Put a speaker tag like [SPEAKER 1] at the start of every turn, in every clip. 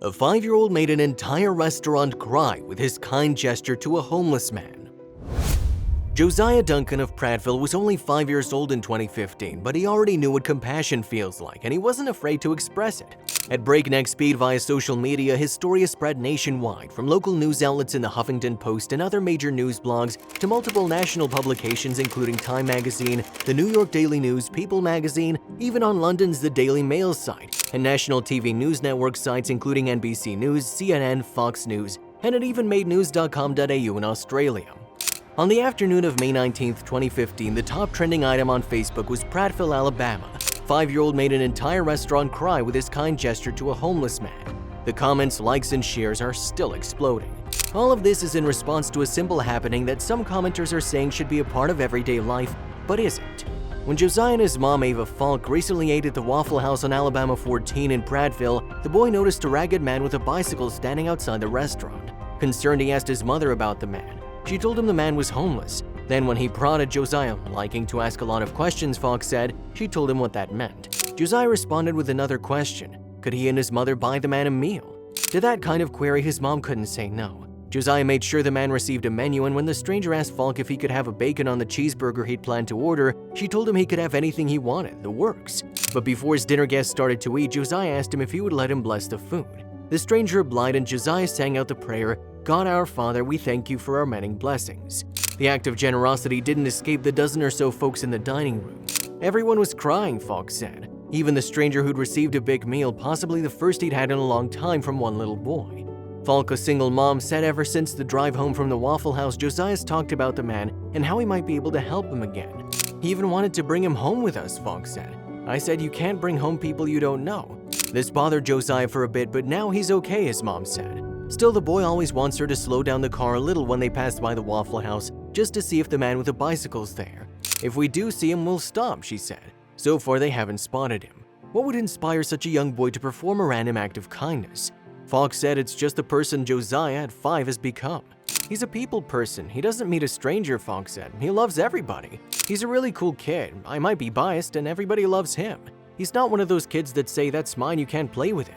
[SPEAKER 1] A 5-year-old made an entire restaurant cry with his kind gesture to a homeless man. Josiah Duncan of Prattville was only 5 years old in 2015, but he already knew what compassion feels like, and he wasn't afraid to express it. At breakneck speed via social media, his story has spread nationwide, from local news outlets in the Huffington Post and other major news blogs to multiple national publications including Time Magazine, the New York Daily News, People Magazine, even on London's The Daily Mail site, and national TV news network sites including NBC News, CNN, Fox News, and it even made news.com.au in Australia. On the afternoon of May 19, 2015, the top trending item on Facebook was Prattville, Alabama. 5-year-old made an entire restaurant cry with his kind gesture to a homeless man. The comments, likes, and shares are still exploding. All of this is in response to a simple happening that some commenters are saying should be a part of everyday life, but isn't. When Josiah and his mom, Ava Falk, recently ate at the Waffle House on Alabama 14 in Prattville, the boy noticed a ragged man with a bicycle standing outside the restaurant. Concerned, he asked his mother about the man. She told him the man was homeless. Then when he prodded Josiah, liking to ask a lot of questions, Falk said, she told him what that meant. Josiah responded with another question. Could he and his mother buy the man a meal? To that kind of query, his mom couldn't say no. Josiah made sure the man received a menu, and when the stranger asked Falk if he could have a bacon on the cheeseburger he'd planned to order, she told him he could have anything he wanted, the works. But before his dinner guests started to eat, Josiah asked him if he would let him bless the food. The stranger obliged, and Josiah sang out the prayer, God our Father, we thank you for our many blessings. The act of generosity didn't escape the dozen or so folks in the dining room. Everyone was crying, Falk said. Even the stranger who'd received a big meal, possibly the first he'd had in a long time from one little boy. Falk, a single mom, said ever since the drive home from the Waffle House, Josiah's talked about the man and how he might be able to help him again. He even wanted to bring him home with us, Falk said. I said, you can't bring home people you don't know. This bothered Josiah for a bit, but now he's okay, his mom said. Still, the boy always wants her to slow down the car a little when they pass by the Waffle House, just to see if the man with the bicycle's there. If we do see him, we'll stop, she said. So far, they haven't spotted him. What would inspire such a young boy to perform a random act of kindness? Falk said it's just the person Josiah at 5 has become. He's a people person. He doesn't meet a stranger, Falk said. He loves everybody. He's a really cool kid. I might be biased, and everybody loves him. He's not one of those kids that say, that's mine, you can't play with it.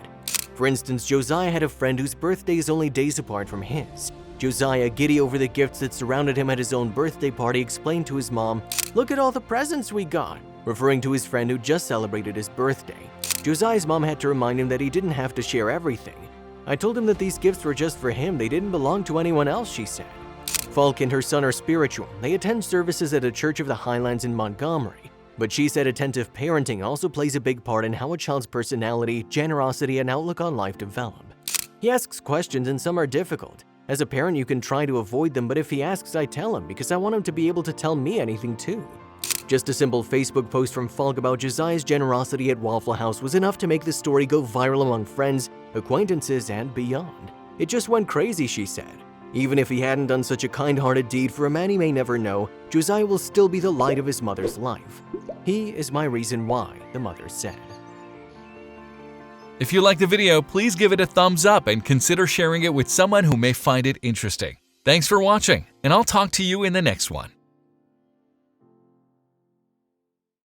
[SPEAKER 1] For instance, Josiah had a friend whose birthday is only days apart from his. Josiah, giddy over the gifts that surrounded him at his own birthday party, explained to his mom, look at all the presents we got, referring to his friend who just celebrated his birthday. Josiah's mom had to remind him that he didn't have to share everything. I told him that these gifts were just for him, they didn't belong to anyone else, she said. Falk and her son are spiritual. They attend services at a church of the Highlands in Montgomery. But she said attentive parenting also plays a big part in how a child's personality, generosity, and outlook on life develop. He asks questions and some are difficult. As a parent, you can try to avoid them, but if he asks, I tell him because I want him to be able to tell me anything too. Just a simple Facebook post from Falk about Josiah's generosity at Waffle House was enough to make the story go viral among friends, acquaintances, and beyond. It just went crazy, she said. Even if he hadn't done such a kind-hearted deed for a man he may never know, Josiah will still be the light of his mother's life. He is my reason why, the mother said.
[SPEAKER 2] If you liked the video, please give it a thumbs up and consider sharing it with someone who may find it interesting. Thanks for watching, and I'll talk to you in the next one.